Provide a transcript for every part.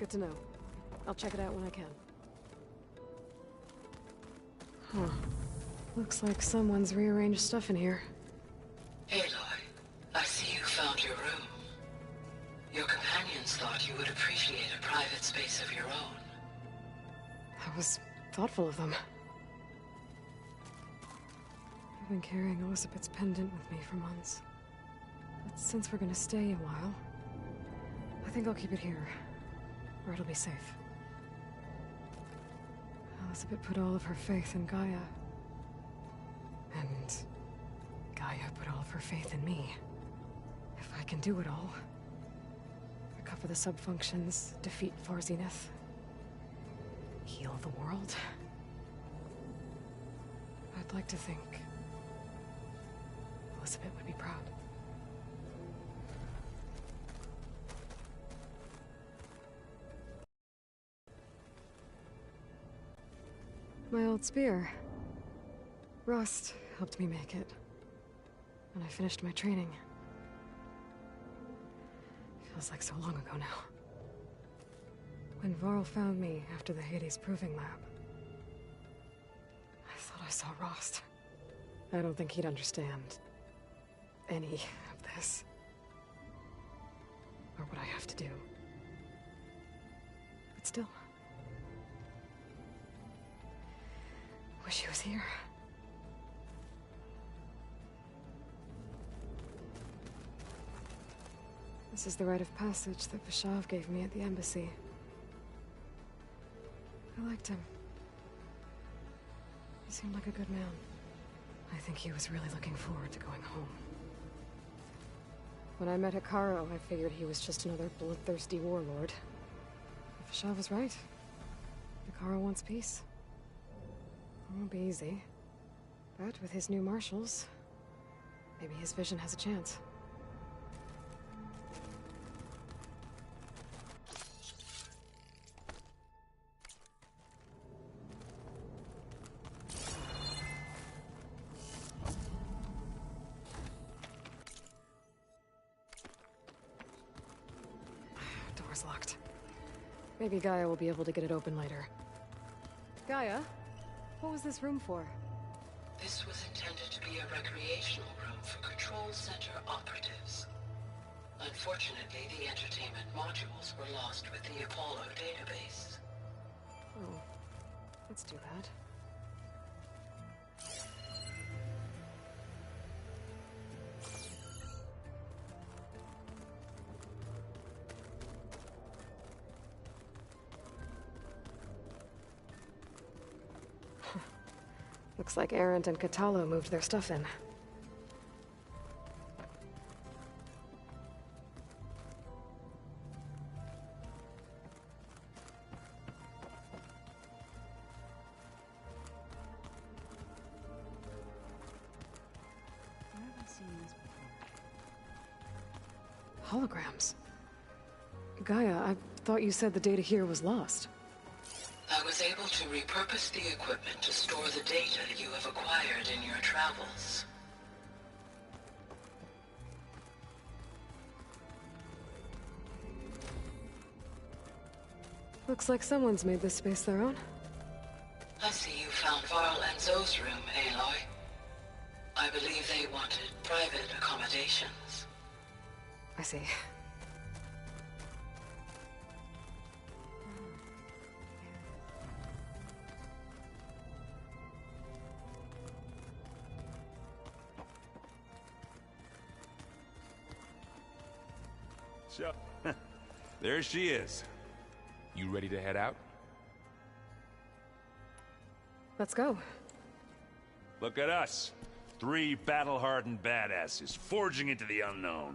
Good to know. I'll check it out when I can. Huh. Looks like someone's rearranged stuff in here. Aloy, I see you found your room. Your companions thought you would appreciate a private space of your own. That was thoughtful of them. I've been carrying Elizabeth's pendant with me for months. But since we're gonna stay a while, I think I'll keep it here, where it'll be safe. Elizabeth put all of her faith in Gaia. And Gaia put all of her faith in me. If I can do it all, recover the sub-functions, defeat Far Zenith, heal the world, I'd like to think Elizabeth would be proud. My old spear. Rust helped me make it when I finished my training. Feels like so long ago now. When Varl found me after the Hades Proving Lab, I thought I saw Rost. I don't think he'd understand any of this. Or what I have to do. But still. Wish he was here. This is the rite of passage that Vishav gave me at the embassy. I liked him. He seemed like a good man. I think he was really looking forward to going home. When I met Hekarro, I figured he was just another bloodthirsty warlord. But Vishav was right. Hekarro wants peace. It won't be easy. But with his new marshals, maybe his vision has a chance. Door's locked. Maybe Gaia will be able to get it open later. Gaia? What was this room for? This was intended to be a recreational room for Control Center operatives. Unfortunately, the entertainment modules were lost with the Apollo database. Oh, that's too bad. Looks like Erend and Kotallo moved their stuff in. Holograms. Gaia, I thought you said the data here was lost. I was able to repurpose the equipment to store the data you have acquired in your travels. Looks like someone's made this space their own. I see you found Varl and Zoe's room, Aloy. I believe they wanted private accommodations. I see. So, there she is. You ready to head out? Let's go. Look at us. 3 battle-hardened badasses forging into the unknown.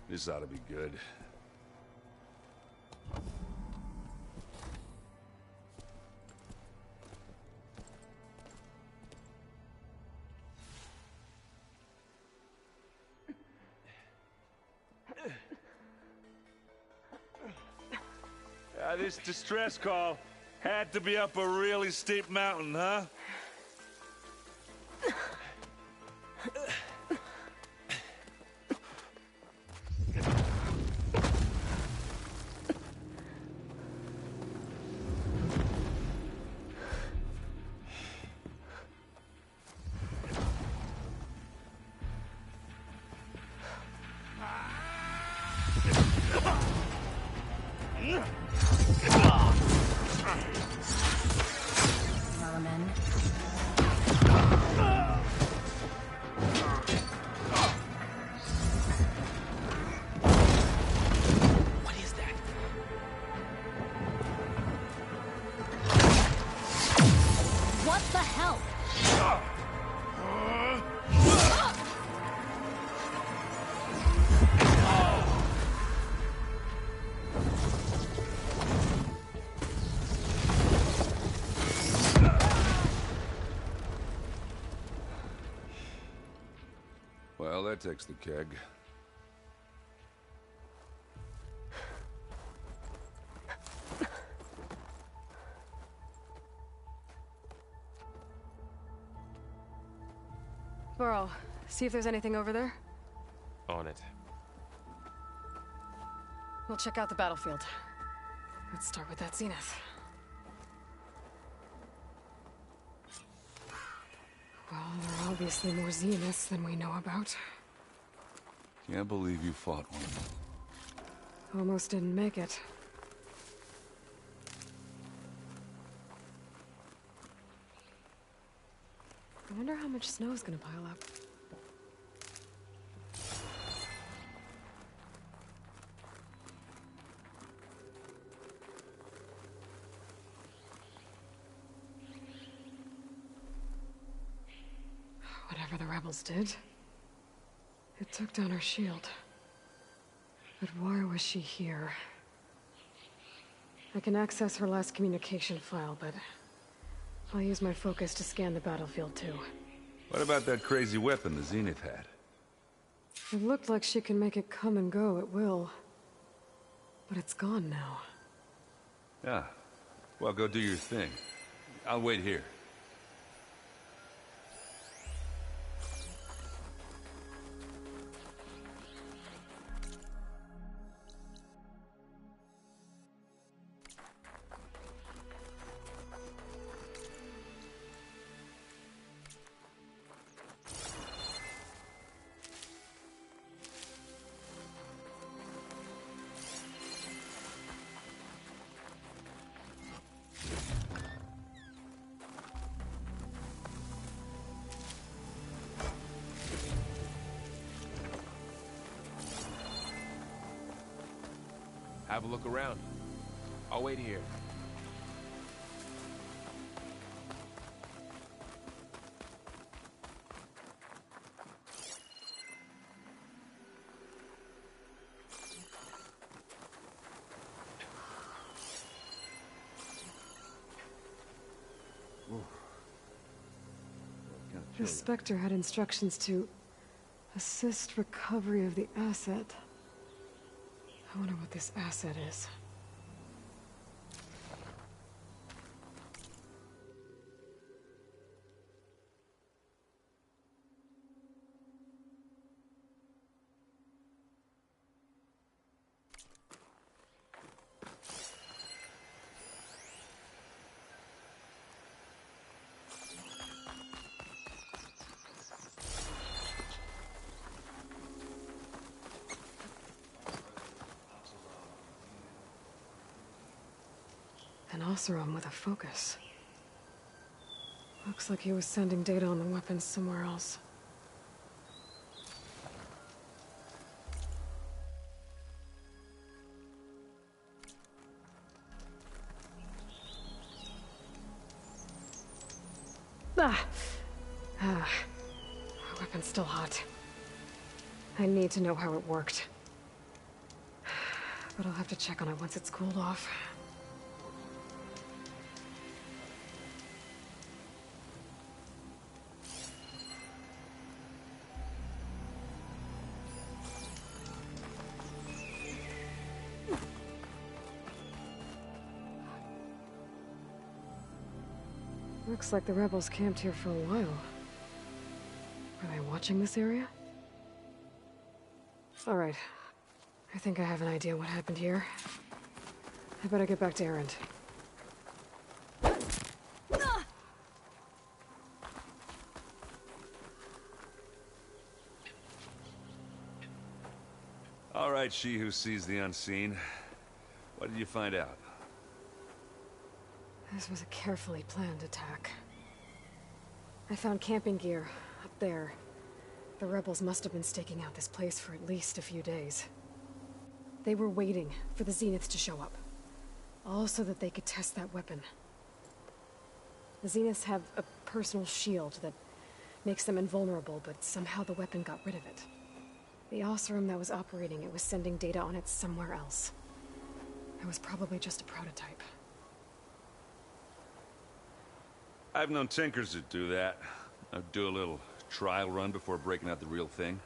This ought to be good. This distress call had to be up a really steep mountain, huh? Vermin. What is that? What the hell? Well, that takes the keg. Burl, see if there's anything over there. On it. We'll check out the battlefield. Let's start with that Zenith. Well, there are obviously more Zeniths than we know about. Can't believe you fought one. Almost didn't make it. I wonder how much snow is gonna pile up. Whatever the rebels did, it took down her shield. But why was she here? I can access her last communication file, but I'll use my focus to scan the battlefield too. What about that crazy weapon the Zenith had? It looked like she can make it come and go at will. But it's gone now. Yeah. Well, go do your thing. I'll wait here. Have a look around. I'll wait here. The Spectre had instructions to assist recovery of the asset. I wonder what this asset is. An Oseram with a focus. Looks like he was sending data on the weapons somewhere else. Ah. The weapon's still hot. I need to know how it worked. But I'll have to check on it once it's cooled off. Looks like the rebels camped here for a while. Were they watching this area? All right. I think I have an idea what happened here. I better get back to Erend. All right, she who sees the unseen. What What did you find out? This was a carefully planned attack. I found camping gear up there. The rebels must have been staking out this place for at least a few days. They were waiting for the Zeniths to show up. All so that they could test that weapon. The Zeniths have a personal shield that makes them invulnerable, but somehow the weapon got rid of it. The Oseram that was operating it was sending data on it somewhere else. It was probably just a prototype. I've known Tinkers that do that. I'd do a little trial run before breaking out the real thing.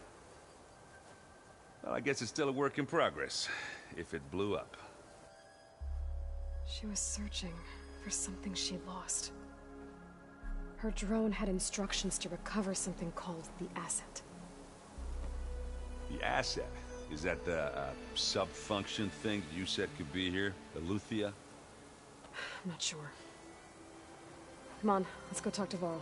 Well, I guess it's still a work in progress, if it blew up. She was searching for something she lost. Her drone had instructions to recover something called the Asset. The Asset? Is that the sub-function thing you said could be here? The Luthia? I'm not sure. Come on, let's go talk to Varl.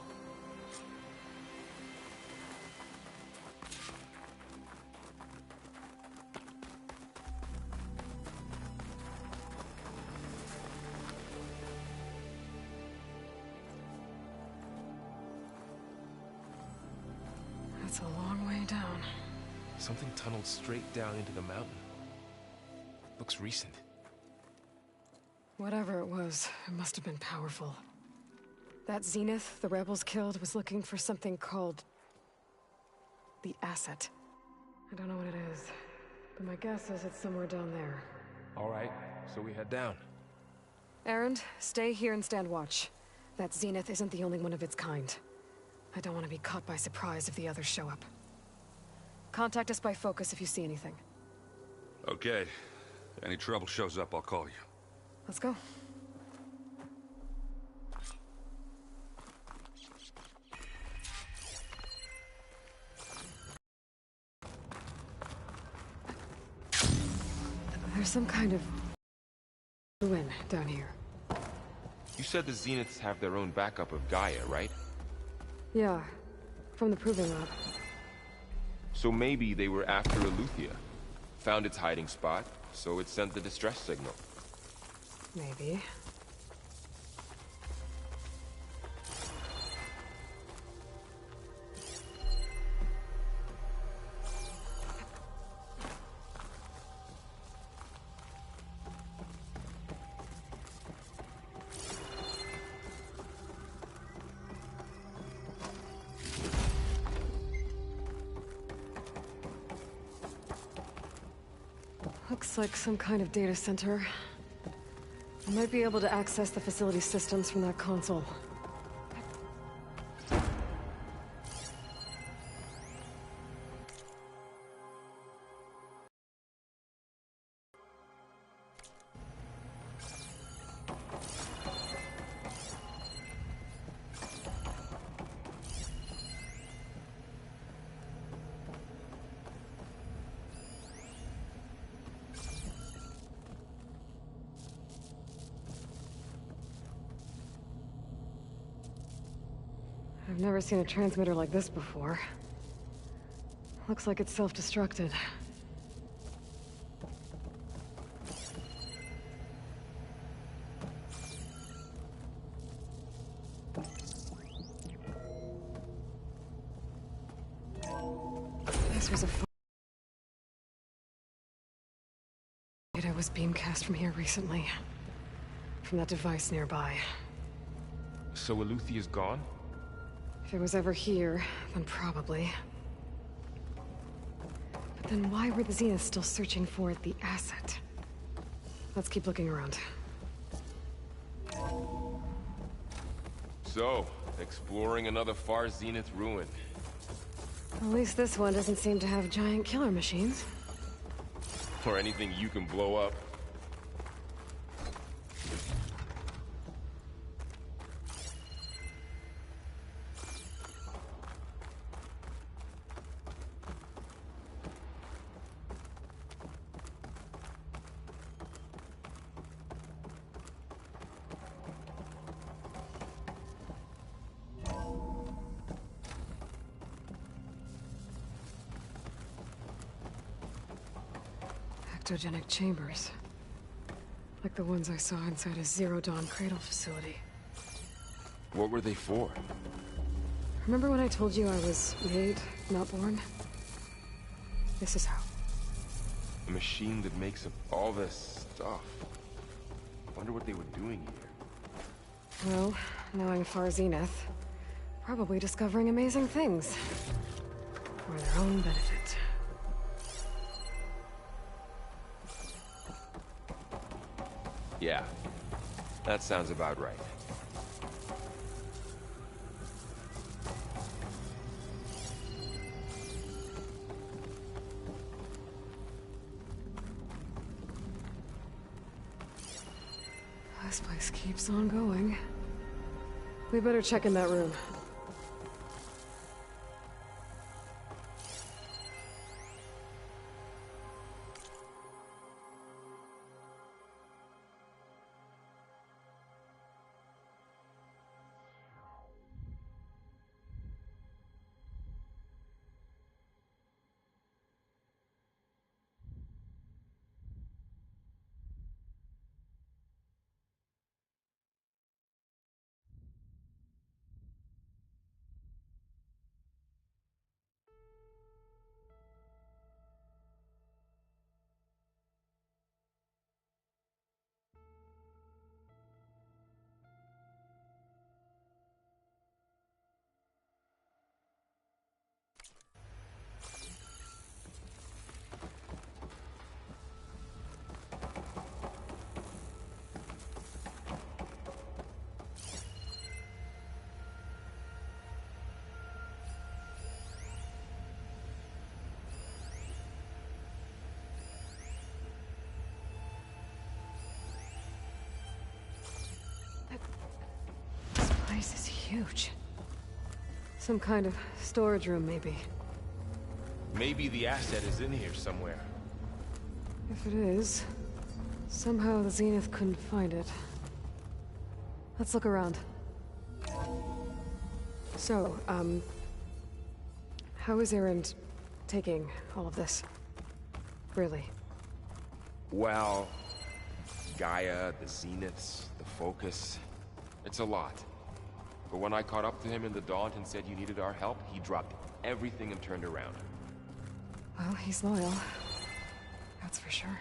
That's a long way down. Something tunneled straight down into the mountain. Looks recent. Whatever it was, it must have been powerful. That Zenith the rebels killed was looking for something called the Asset. I don't know what it is, but my guess is it's somewhere down there. All right, so we head down. Erend, stay here and stand watch. That Zenith isn't the only one of its kind. I don't want to be caught by surprise if the others show up. Contact us by focus if you see anything. Okay. If any trouble shows up, I'll call you. Let's go. There's some kind of ruin down here. You said the Zeniths have their own backup of Gaia, right? Yeah, from the Proving Lab. So maybe they were after Eleuthia. Found its hiding spot, so it sent the distress signal. Maybe. Looks like some kind of data center. I might be able to access the facility systems from that console. I've never seen a transmitter like this before. Looks like it's self-destructed. This was a data was beamcast from here recently. From that device nearby. So Eleuthia's gone? If it was ever here, then probably. But then why were the Zeniths still searching for the Asset? Let's keep looking around. So, exploring another Far Zenith ruin. At least this one doesn't seem to have giant killer machines. Or anything you can blow up. Ectogenic chambers. Like the ones I saw inside a Zero Dawn cradle facility. What were they for? Remember when I told you I was made, not born? This is how. A machine that makes up all this stuff. Wonder what they were doing here. Well, knowing Far Zenith, probably discovering amazing things. For their own benefit. Yeah, that sounds about right. This place keeps on going. We better check in that room. This place is huge. Some kind of storage room, maybe. Maybe the asset is in here somewhere. If it is, somehow the Zenith couldn't find it. Let's look around. So, how is Erend taking all of this? Really? Well, Gaia, the Zeniths, the Focus. It's a lot. But when I caught up to him in the Daunt and said you needed our help, he dropped everything and turned around. Well, he's loyal. That's for sure.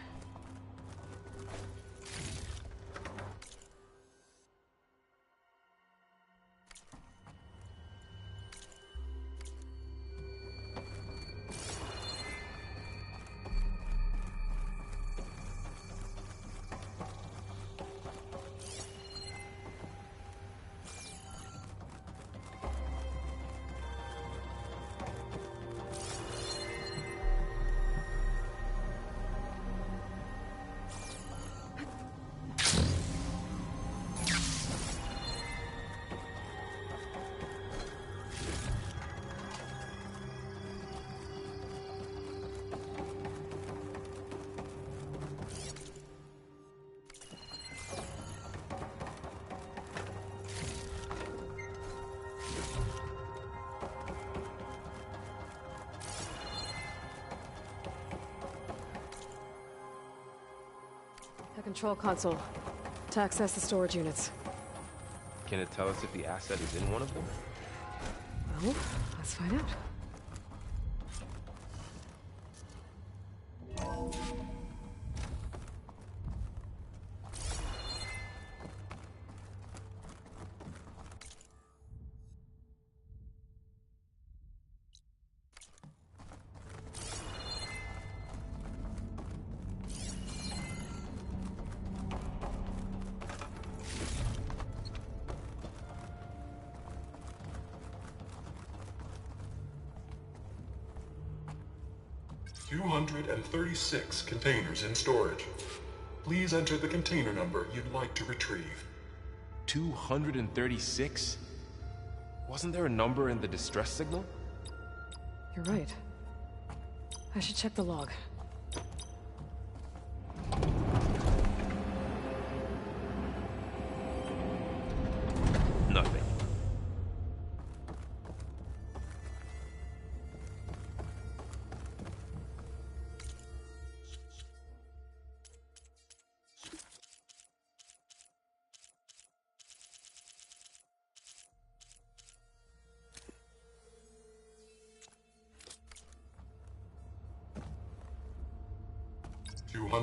The control console. To access the storage units. Can it tell us if the asset is in one of them? Well, let's find out. "236 containers in storage. Please enter the container number you'd like to retrieve." 236? Wasn't there a number in the distress signal? You're right. I should check the log. Nothing.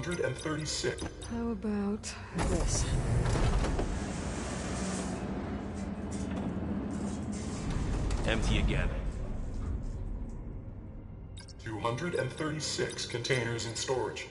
236. How about this? Empty again. 236 containers in storage.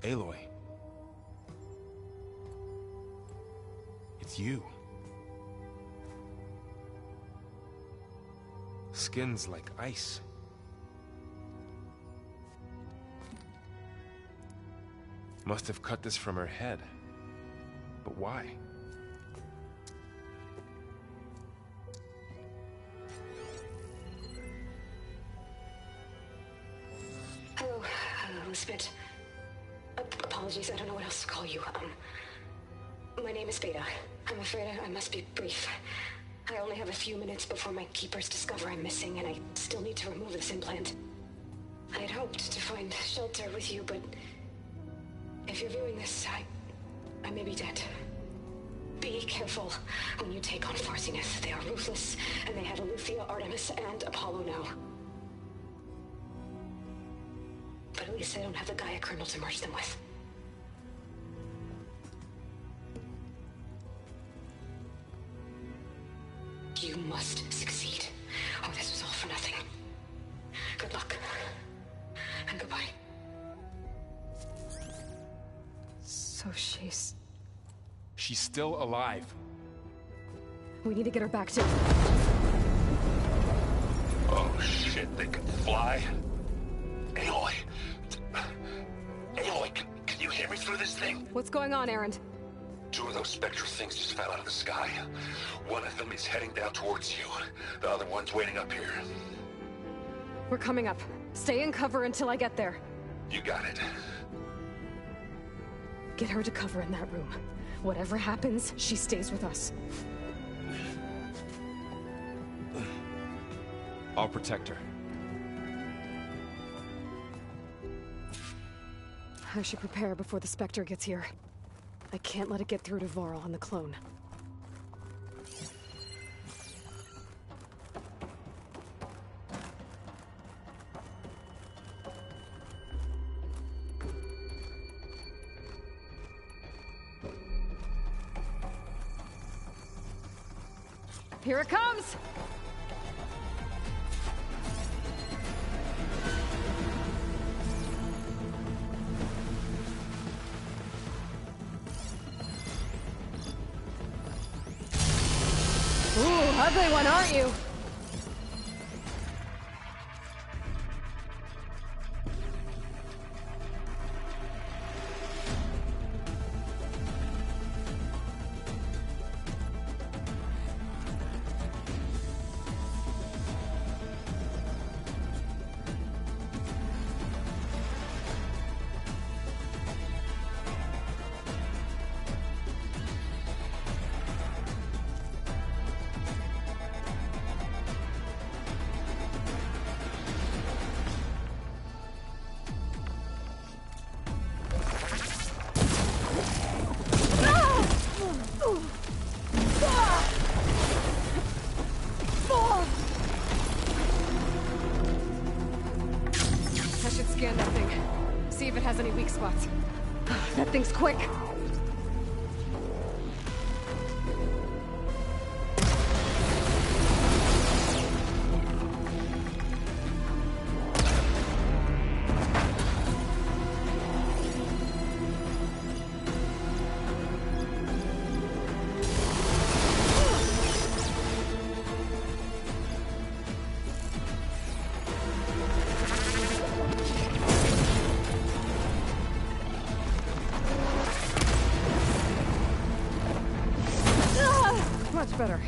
Aloy. It's you. Skin's like ice. Must have cut this from her head. But why? Hello, Elizabeth. Apologies, I don't know what else to call you. My name is Beta. I'm afraid I must be brief. I only have a few minutes before my keepers discover I'm missing, and I still need to remove this implant. I had hoped to find shelter with you, but if you're viewing this, I may be dead. Be careful when you take on Far Zenith. They are ruthless, and they have Aletheia, Artemis, and Apollo now. But at least they don't have the Gaia kernel to merge them with. You must succeed, or this was all for nothing. Good luck. And goodbye. So she's... She's still alive. We need to get her back to... Oh shit, they can fly? Aloy! Aloy, can you hear me through this thing? What's going on, Erend? Two of those Spectre things just fell out of the sky. One of them is heading down towards you. The other one's waiting up here. We're coming up. Stay in cover until I get there. You got it. Get her to cover in that room. Whatever happens, she stays with us. I'll protect her. I should prepare before the Spectre gets here. I can't let it get through to Varl on the clone. Here it comes! Ooh, ugly one, aren't you? I should scan that thing. See if it has any weak spots. That thing's quick. Much better.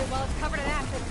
Well, it's covered in acid.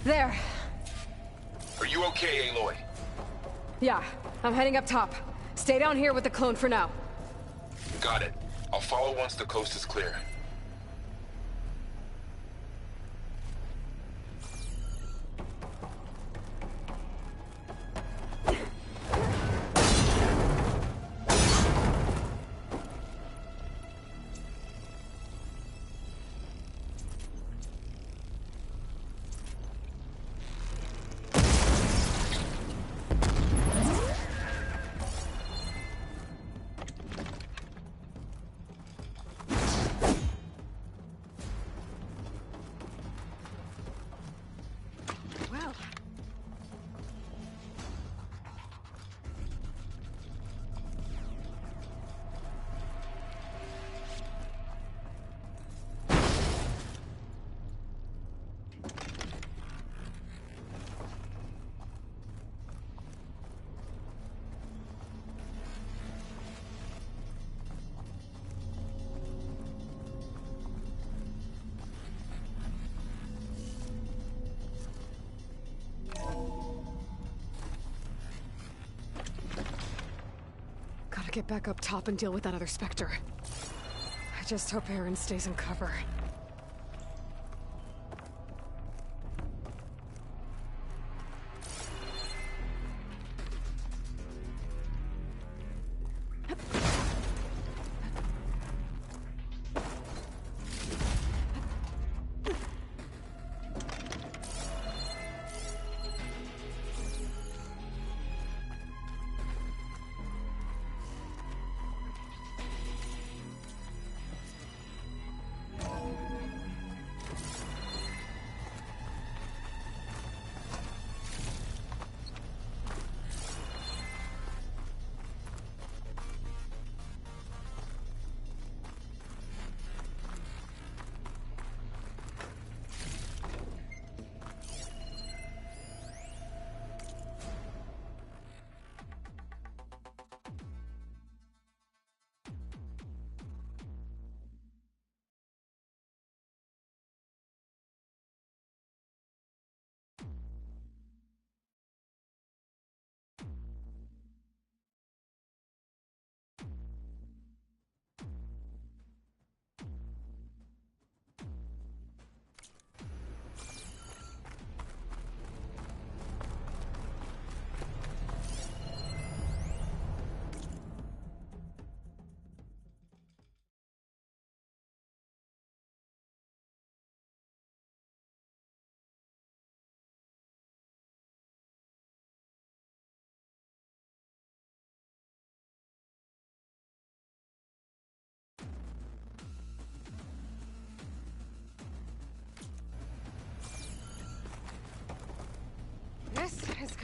There. Are you okay, Aloy? Yeah, I'm heading up top. Stay down here with the clone for now. Got it. I'll follow once the coast is clear. Well. Gotta get back up top and deal with that other Spectre. I just hope Aaron stays in cover.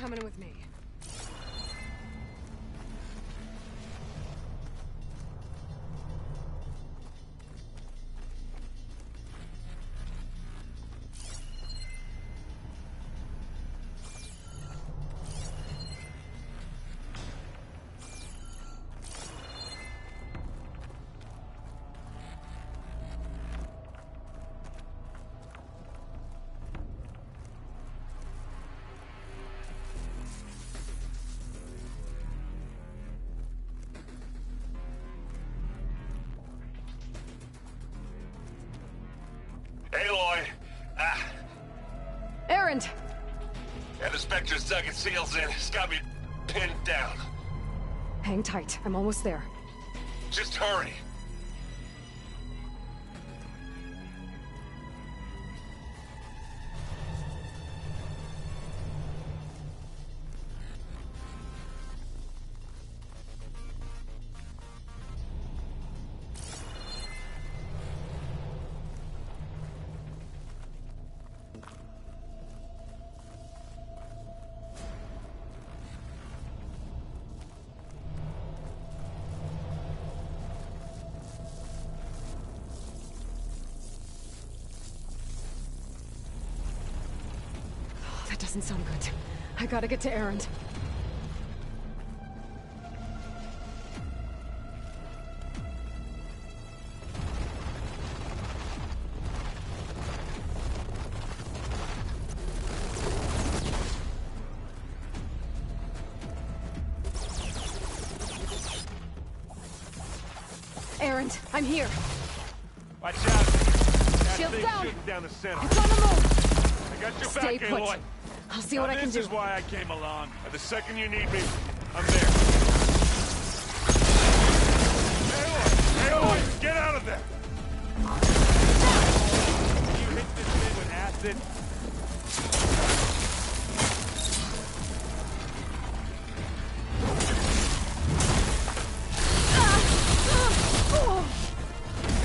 coming with me. Aloy! Erend! Yeah, the Spectre's dug its heels in. It's got me pinned down. Hang tight. I'm almost there. Just hurry. That doesn't sound good. I gotta get to Erend. Erend, I'm here. Watch out! That Shields thing's down. shooting down the center. It's on the move. I got your Stay back, put. Aloy. I'll see what I can do. This is why I came along. And the second you need me, I'm there. Aloy, get out of there! You hit this thing with acid?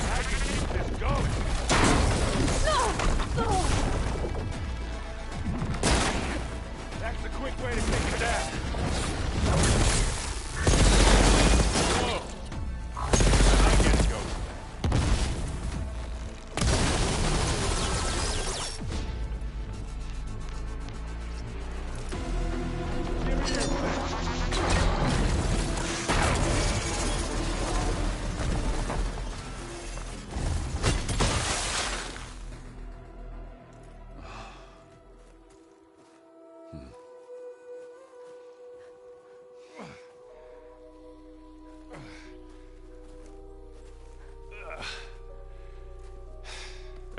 I can keep this going. That's the quick way to take it down. Whoa. I get it, Ghost. Give me your back.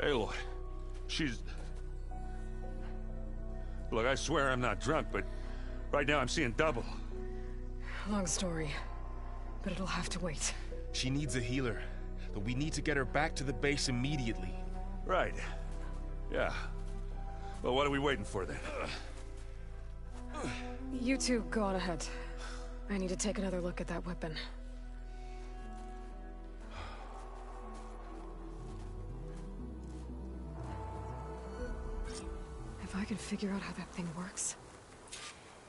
Aloy, she's... Look, I swear I'm not drunk, but right now I'm seeing double. Long story, but it'll have to wait. She needs a healer, but we need to get her back to the base immediately. Right. Yeah. Well, what are we waiting for then? You two go on ahead. I need to take another look at that weapon. If I can figure out how that thing works,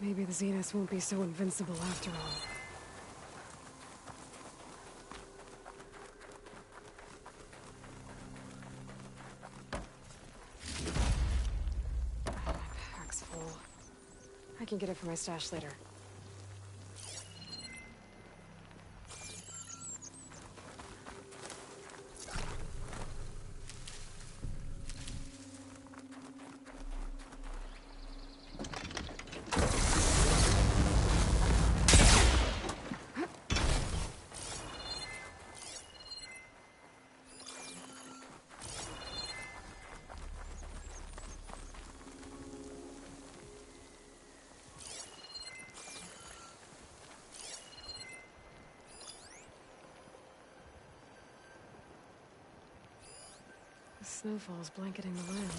maybe the Zeniths won't be so invincible after all. My pack's full. I can get it for my stash later. The snowfall's blanketing the land.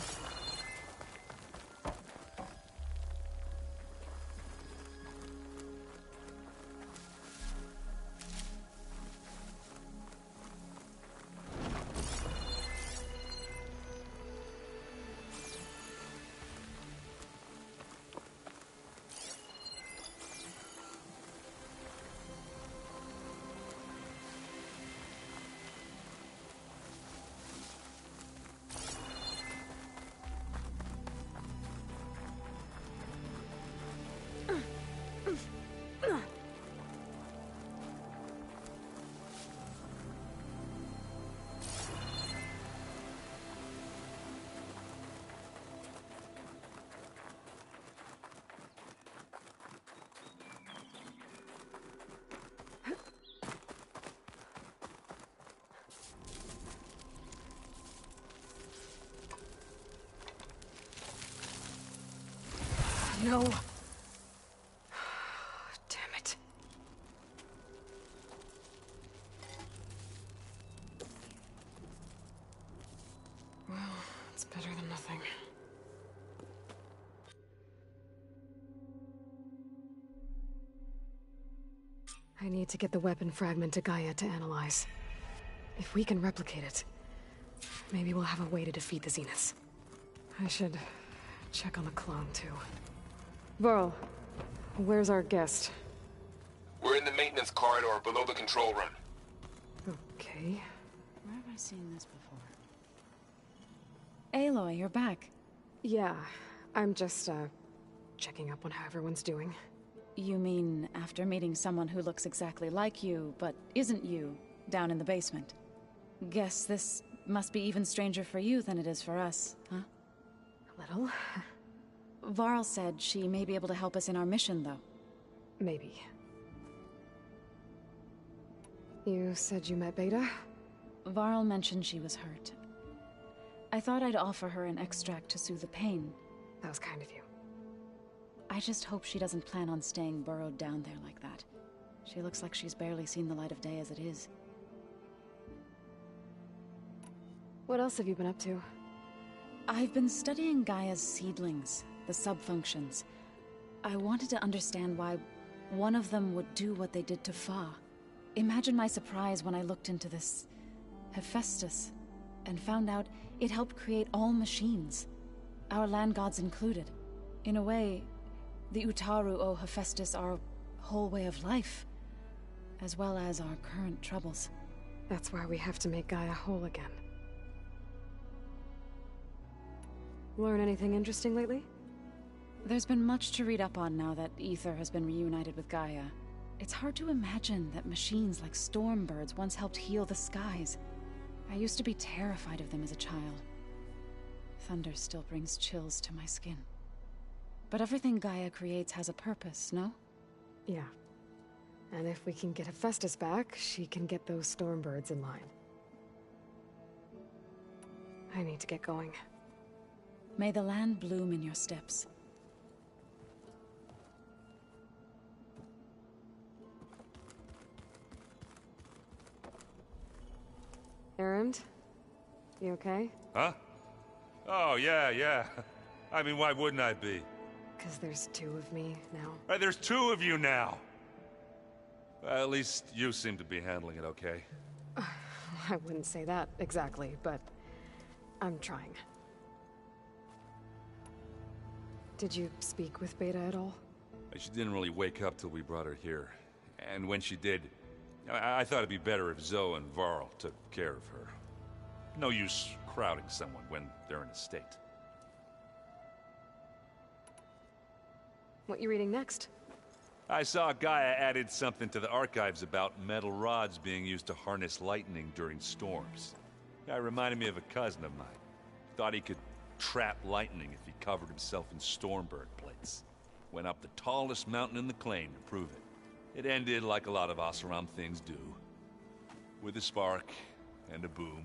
No. Damn it. Well, it's better than nothing. I need to get the weapon fragment to Gaia to analyze. If we can replicate it, maybe we'll have a way to defeat the Zeniths. I should check on the clone, too. Varl, where's our guest? We're in the maintenance corridor below the control room. Okay. Where have I seen this before? Aloy, you're back. Yeah, I'm just, checking up on how everyone's doing. You mean after meeting someone who looks exactly like you, but isn't you, down in the basement? Guess this must be even stranger for you than it is for us, huh? A little. Varl said she may be able to help us in our mission, though. Maybe. You said you met Beta? Varl mentioned she was hurt. I thought I'd offer her an extract to soothe the pain. That was kind of you. I just hope she doesn't plan on staying burrowed down there like that. She looks like she's barely seen the light of day as it is. What else have you been up to? I've been studying Gaia's seedlings, the subfunctions. I wanted to understand why one of them would do what they did to Fa. Imagine my surprise when I looked into this Hephaestus and found out it helped create all machines, our land gods included. In a way, the Utaru owe Hephaestus our whole way of life, as well as our current troubles. That's why we have to make Gaia whole again. Learn anything interesting lately? There's been much to read up on now that Aether has been reunited with Gaia. It's hard to imagine that machines like Stormbirds once helped heal the skies. I used to be terrified of them as a child. Thunder still brings chills to my skin. But everything Gaia creates has a purpose, no? Yeah. And if we can get Hephaestus back, she can get those Stormbirds in line. I need to get going. May the land bloom in your steps. Erend? You okay? Huh? Oh, yeah. I mean, why wouldn't I be? Because there's two of me now. There's two of you now! Well, at least you seem to be handling it okay. I wouldn't say that exactly, but I'm trying. Did you speak with Beta at all? She didn't really wake up till we brought her here. And when she did, I thought it'd be better if Zoe and Varl took care of her. No use crowding someone when they're in a state. What you reading next? I saw Gaia added something to the archives about metal rods being used to harness lightning during storms. Guy reminded me of a cousin of mine. Thought he could trap lightning if he covered himself in Stormbird plates. Went up the tallest mountain in the Claim to prove it. It ended like a lot of Oseram things do. With a spark and a boom.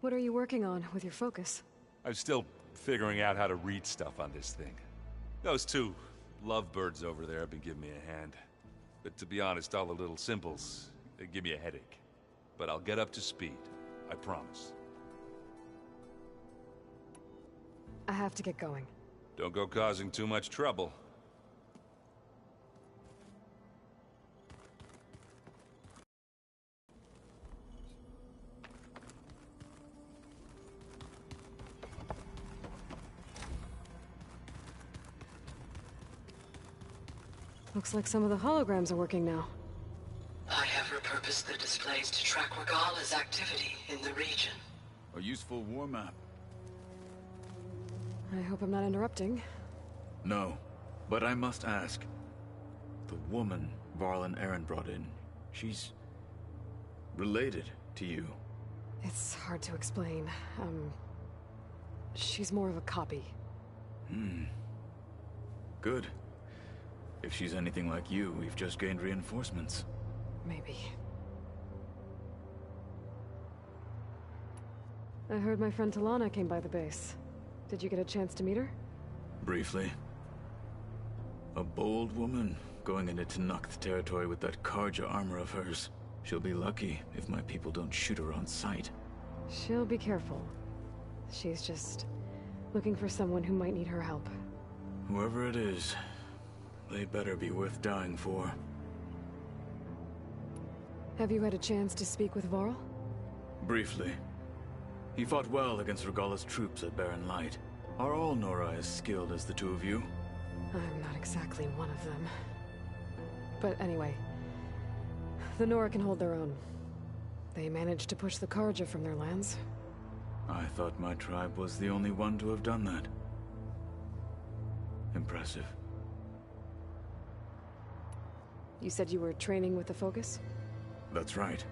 What are you working on with your focus? I'm still figuring out how to read stuff on this thing. Those two lovebirds over there have been giving me a hand. But to be honest, all the little symbols, they give me a headache. But I'll get up to speed. I promise. I have to get going. Don't go causing too much trouble. Looks like some of the holograms are working now. I have repurposed the displays to track Regala's activity in the region. A useful war map. I hope I'm not interrupting. No, but I must ask. The woman Varl and Aaron brought in, she's related to you. It's hard to explain. She's more of a copy. Good. If she's anything like you, we've just gained reinforcements. Maybe. I heard my friend Talana came by the base. Did you get a chance to meet her? Briefly. A bold woman going into Tenakth territory with that Karja armor of hers. She'll be lucky if my people don't shoot her on sight. She'll be careful. She's just looking for someone who might need her help. Whoever it is, they better be worth dying for. Have you had a chance to speak with Varl? Briefly. He fought well against Regalla's troops at Barren Light. Are all Nora as skilled as the two of you? I'm not exactly one of them. But anyway, the Nora can hold their own. They managed to push the Karja from their lands. I thought my tribe was the only one to have done that. Impressive. You said you were training with the Focus? That's right.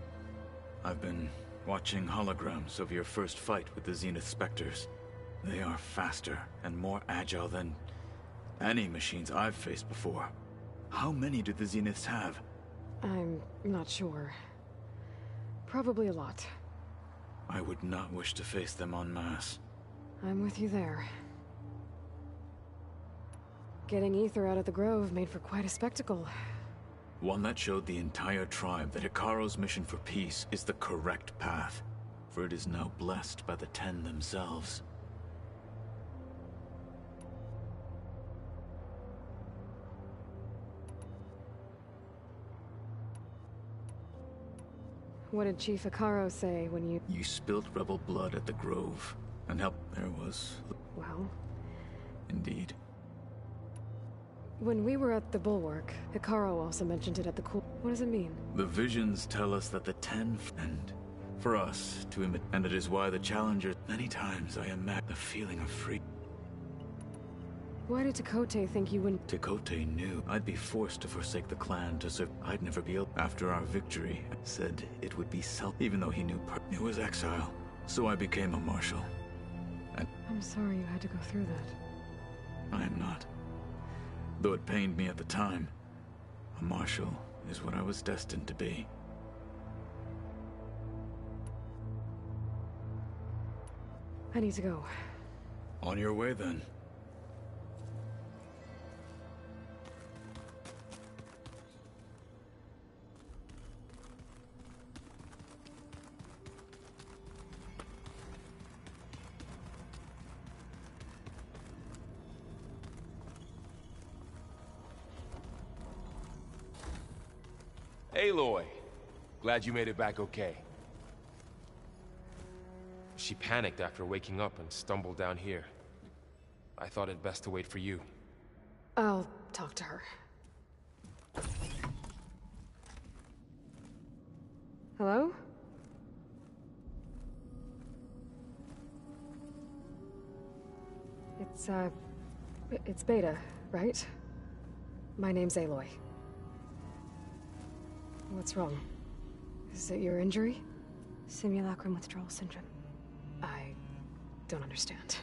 I've been watching holograms of your first fight with the Zenith Spectres. They are faster and more agile than any machines I've faced before. How many do the Zeniths have? I'm not sure. Probably a lot. I would not wish to face them en masse. I'm with you there. Getting Ether out of the Grove made for quite a spectacle. One that showed the entire tribe that Hekarro's mission for peace is the correct path, for it is now blessed by the Ten themselves. What did Chief Hekarro say when you... You spilt rebel blood at the Grove, and helped. There was... Well... Indeed. When we were at the Bulwark, Hekarro also mentioned it at the cool... What does it mean? The visions tell us that the Ten... And for us to imitate... And it is why the Challengers... Many times I imagine the feeling of free... Why did Tekotteh think you wouldn't... Tekotteh knew I'd be forced to forsake the clan to serve. I'd never be able... After our victory, said it would be even though he knew it was exile. So I became a marshal. And I'm sorry you had to go through that. I am not. Though it pained me at the time, a marshal is what I was destined to be. I need to go. On your way, then. Aloy, glad you made it back okay. She panicked after waking up and stumbled down here. I thought it best to wait for you. I'll talk to her. Hello? It's Beta, right? My name's Aloy. What's wrong? Is it your injury? Simulacrum withdrawal syndrome. I don't understand.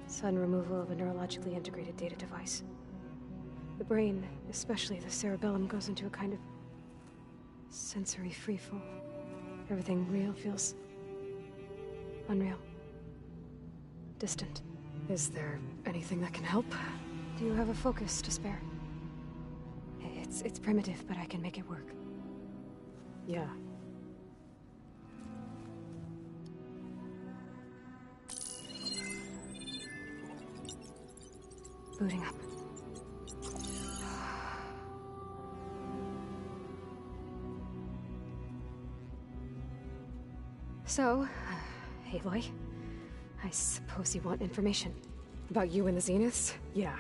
Sudden removal of a neurologically integrated data device. The brain, especially the cerebellum, goes into a kind of sensory freefall. Everything real feels unreal. Distant. Is there anything that can help? Do you have a focus to spare? It's primitive, but I can make it work. Yeah. Booting up. So, Aloy, I suppose you want information. About you and the Zeniths? Yeah.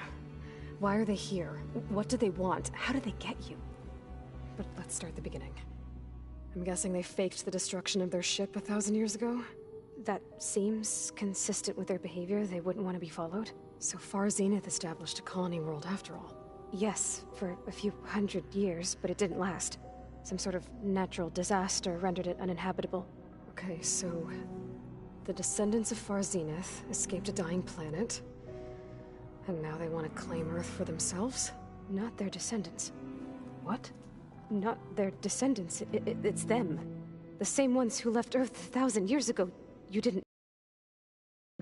Why are they here? What do they want? How did they get you? But let's start at the beginning. I'm guessing they faked the destruction of their ship 1,000 years ago? That seems consistent with their behavior. They wouldn't want to be followed. So Far Zenith established a colony world after all. Yes, for a few hundred years, but it didn't last. Some sort of natural disaster rendered it uninhabitable. Okay, so the descendants of Far Zenith escaped a dying planet, and now they want to claim Earth for themselves? Not their descendants. What? Not their descendants. It's them. The same ones who left Earth 1,000 years ago. You didn't...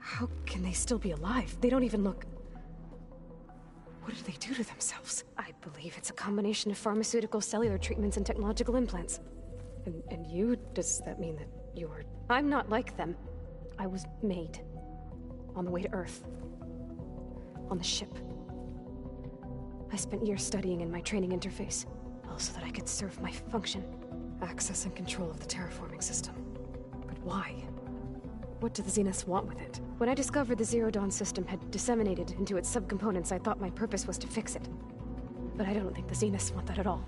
How can they still be alive? They don't even look... What did they do to themselves? I believe it's a combination of pharmaceutical, cellular treatments, and technological implants. And you? Does that mean that you're... I'm not like them. I was made. On the way to Earth. On the ship. I spent years studying in my training interface, all so that I could serve my function. Access and control of the terraforming system. But why? What do the Zeniths want with it? When I discovered the Zero Dawn system had disseminated into its subcomponents, I thought my purpose was to fix it. But I don't think the Zeniths want that at all.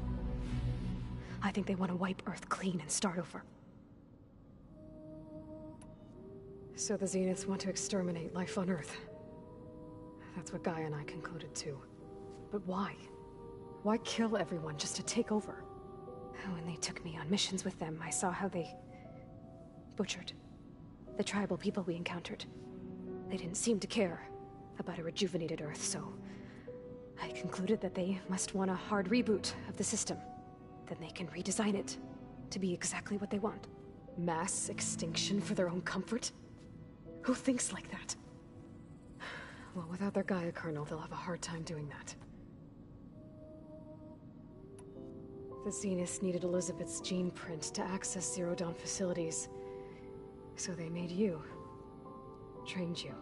I think they want to wipe Earth clean and start over. So the Zeniths want to exterminate life on Earth. That's what Gaia and I concluded too. But why? Why kill everyone just to take over? When they took me on missions with them, I saw how they... butchered the tribal people we encountered. They didn't seem to care about a rejuvenated Earth, so I concluded that they must want a hard reboot of the system. Then they can redesign it to be exactly what they want. Mass extinction for their own comfort? Who thinks like that? Well, without their Gaia kernel, they'll have a hard time doing that. The Zeniths needed Elizabeth's gene print to access Zero Dawn facilities. So they made you. Trained you.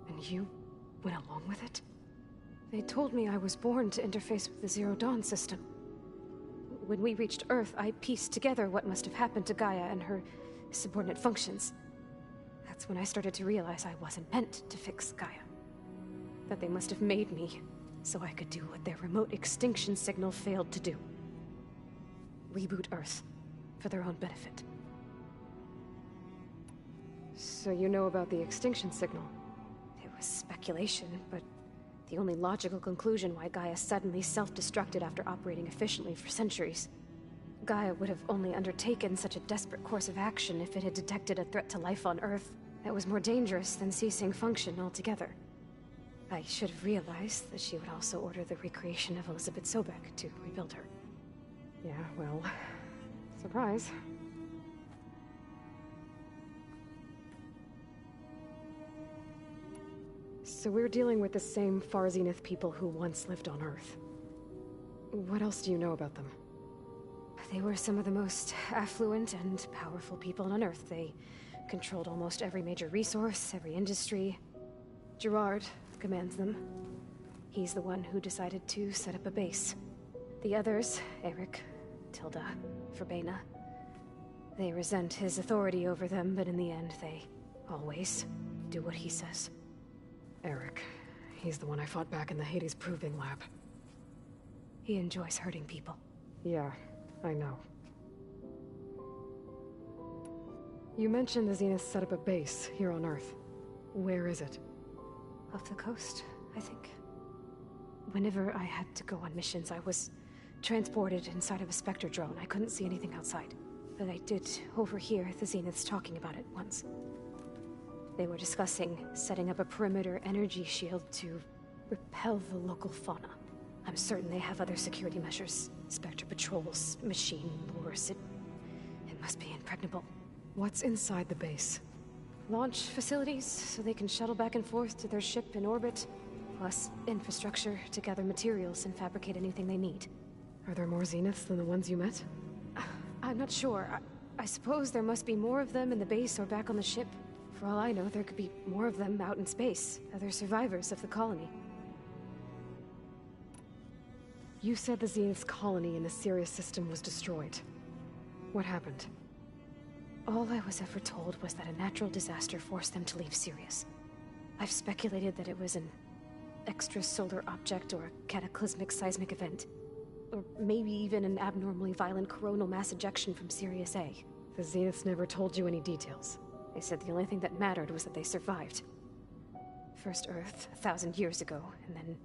And you went along with it? They told me I was born to interface with the Zero Dawn system. When we reached Earth, I pieced together what must have happened to Gaia and her subordinate functions. That's when I started to realize I wasn't meant to fix Gaia. That they must have made me so I could do what their remote extinction signal failed to do. Reboot Earth, for their own benefit. So you know about the extinction signal? It was speculation, but the only logical conclusion why Gaia suddenly self-destructed after operating efficiently for centuries. Gaia would have only undertaken such a desperate course of action if it had detected a threat to life on Earth that was more dangerous than ceasing function altogether. I should have realized that she would also order the recreation of Elizabeth Sobek to rebuild her. Yeah, well, surprise. So we're dealing with the same Far Zenith people who once lived on Earth. What else do you know about them? They were some of the most affluent and powerful people on Earth. They controlled almost every major resource, every industry. Gerard commands them. He's the one who decided to set up a base. The others, Eric, Tilda, Verbena, they resent his authority over them, but in the end, they always do what he says. Eric. He's the one I fought back in the Hades Proving Lab. He enjoys hurting people. Yeah, I know. You mentioned the Zeniths set up a base here on Earth. Where is it? Off the coast, I think. Whenever I had to go on missions, I was transported inside of a Spectre drone. I couldn't see anything outside. But I did overhear the Zeniths talking about it once. They were discussing setting up a perimeter energy shield to repel the local fauna. I'm certain they have other security measures. Spectre patrols, machine lures. It must be impregnable. What's inside the base? Launch facilities, so they can shuttle back and forth to their ship in orbit. Plus, infrastructure to gather materials and fabricate anything they need. Are there more Zeniths than the ones you met? I'm not sure. I suppose there must be more of them in the base or back on the ship. For all I know, there could be more of them out in space. Other survivors of the colony. You said the Zenith's colony in the Sirius system was destroyed. What happened? All I was ever told was that a natural disaster forced them to leave Sirius. I've speculated that it was an extrasolar object or a cataclysmic seismic event. Or maybe even an abnormally violent coronal mass ejection from Sirius A. The Zeniths never told you any details. They said the only thing that mattered was that they survived. First Earth, 1,000 years ago, and then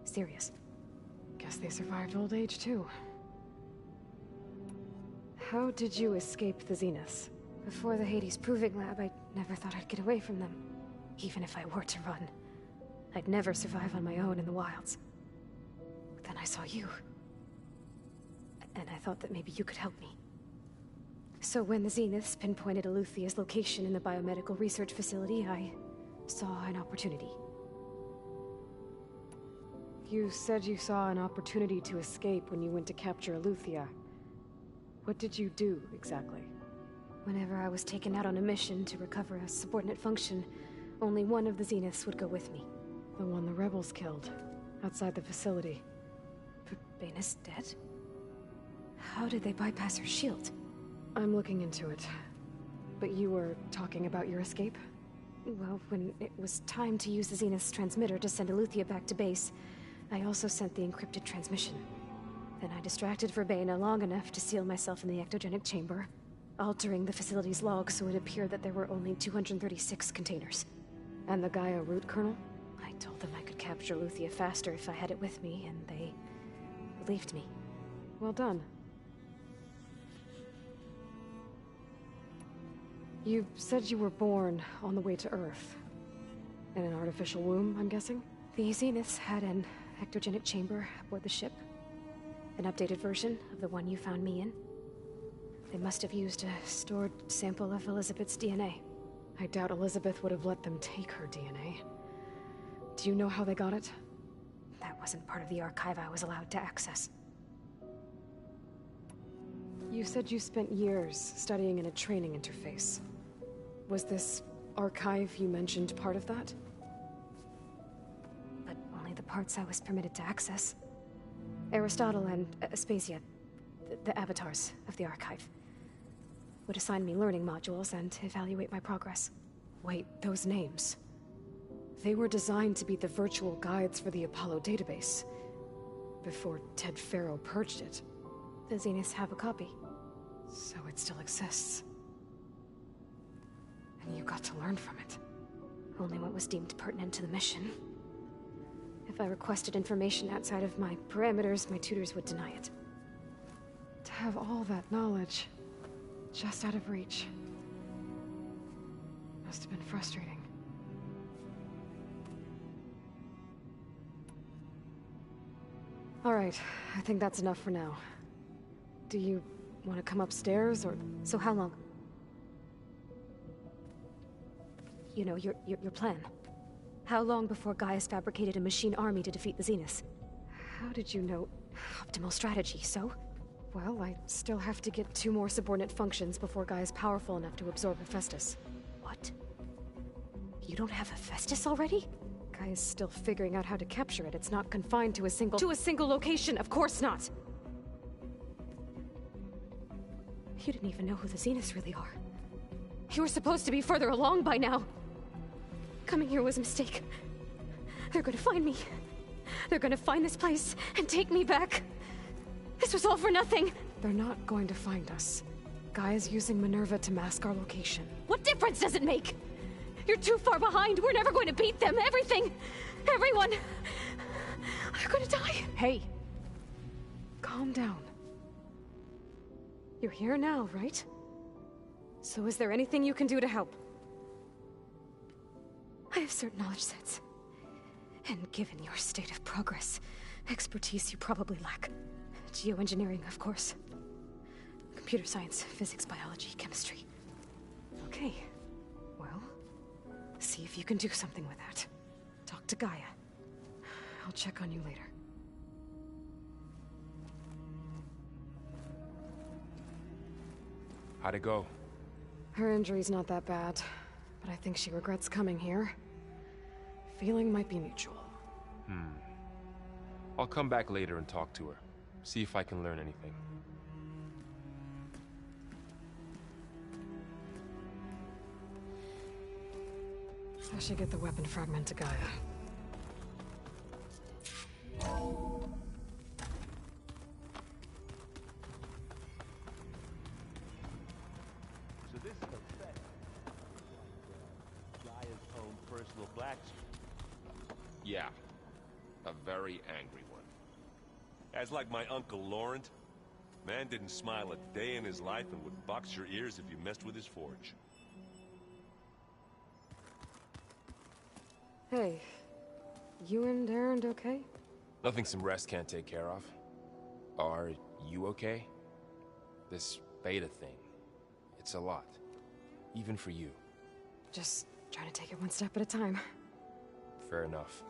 Sirius. Guess they survived old age, too. How did you escape the Zeniths? Before the Hades Proving Lab, I never thought I'd get away from them. Even if I were to run. I'd never survive on my own in the wilds. But then I saw you. And I thought that maybe you could help me. So when the Zeniths pinpointed Eluthia's location in the biomedical research facility, I saw an opportunity. You said you saw an opportunity to escape when you went to capture Eluthia. What did you do, exactly? Whenever I was taken out on a mission to recover a subordinate function, only one of the Zeniths would go with me. The one the rebels killed, outside the facility. Baina's dead? How did they bypass her shield? I'm looking into it. But you were talking about your escape? Well, when it was time to use the Zenith's transmitter to send Eluthia back to base, I also sent the encrypted transmission. Then I distracted Verbena long enough to seal myself in the ectogenic chamber, altering the facility's log so it appeared that there were only 236 containers. And the Gaia root kernel? I told them I could capture Eluthia faster if I had it with me, and they believed me. Well done. You said you were born on the way to Earth. In an artificial womb, I'm guessing? The Zeniths had an ectogenic chamber aboard the ship. An updated version of the one you found me in. They must have used a stored sample of Elizabeth's DNA. I doubt Elizabeth would have let them take her DNA. Do you know how they got it? That wasn't part of the archive I was allowed to access. You said you spent years studying in a training interface. Was this archive you mentioned part of that? But only the parts I was permitted to access. Aristotle and Aspasia, the avatars of the archive, would assign me learning modules and evaluate my progress. Wait, those names. They were designed to be the virtual guides for the Apollo database, before Ted Faro purged it. The Zeniths have a copy. So it still exists. And you got to learn from it. Only what was deemed pertinent to the mission. If I requested information outside of my parameters, my tutors would deny it. To have all that knowledge, just out of reach, must have been frustrating. All right, I think that's enough for now. Do you want to come upstairs, or... So how long? You know, your plan. How long before Gaius fabricated a machine army to defeat the Zeniths? How did you know? Optimal strategy, so? Well, I still have to get 2 more subordinate functions before Gaia's powerful enough to absorb Hephaestus. What? You don't have Hephaestus already? Gaia's still figuring out how to capture it. It's not confined to a single... To a single location, of course not! You didn't even know who the Zeniths really are. You were supposed to be further along by now. Coming here was a mistake. They're gonna find me. They're gonna find this place and take me back. This was all for nothing. They're not going to find us. Gaia's using Minerva to mask our location. What difference does it make? You're too far behind. We're never going to beat them. Everything, everyone, are gonna die. Hey, calm down. You're here now, right? So is there anything you can do to help? I have certain knowledge sets. And given your state of progress, expertise you probably lack. Geoengineering, of course. Computer science, physics, biology, chemistry. Okay. Well, see if you can do something with that. Talk to Gaia. I'll check on you later. How'd it go? Her injury's not that bad, but I think she regrets coming here. Feeling might be mutual. I'll come back later and talk to her. See if I can learn anything. I should get the weapon fragment to Gaia. So this is a set. Gaia's own personal blacksmith. Yeah. A very angry one. As like my Uncle Laurent. Man didn't smile a day in his life and would box your ears if you messed with his forge. Hey, you and Erend okay? Nothing some rest can't take care of. Are you okay? This beta thing, it's a lot. Even for you. Just trying to take it one step at a time. Fair enough.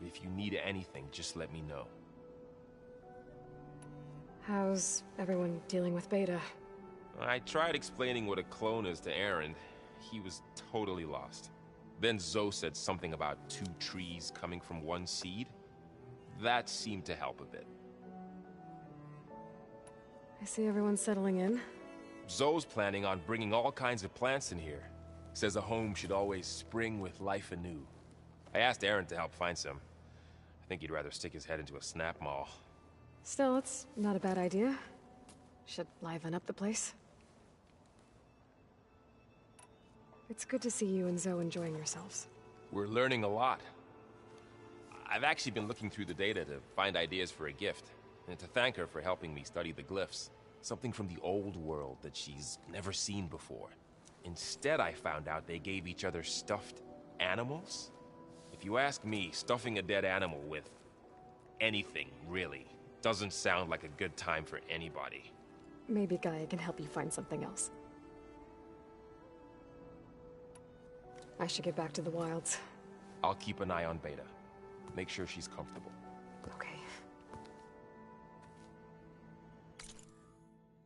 If you need anything, just let me know. How's everyone dealing with Beta? I tried explaining what a clone is to Erend. He was totally lost. Then Zoe said something about 2 trees coming from 1 seed. That seemed to help a bit. I see everyone's settling in. Zoe's planning on bringing all kinds of plants in here. Says a home should always spring with life anew. I asked Erend to help find some. I think he'd rather stick his head into a snap mall. Still, it's not a bad idea. Should liven up the place. It's good to see you and Zoe enjoying yourselves. We're learning a lot. I've actually been looking through the data to find ideas for a gift, and to thank her for helping me study the glyphs. Something from the old world that she's never seen before. Instead, I found out they gave each other stuffed animals. If you ask me, stuffing a dead animal with anything, really, doesn't sound like a good time for anybody. Maybe Gaia can help you find something else. I should get back to the wilds. I'll keep an eye on Beta. Make sure she's comfortable.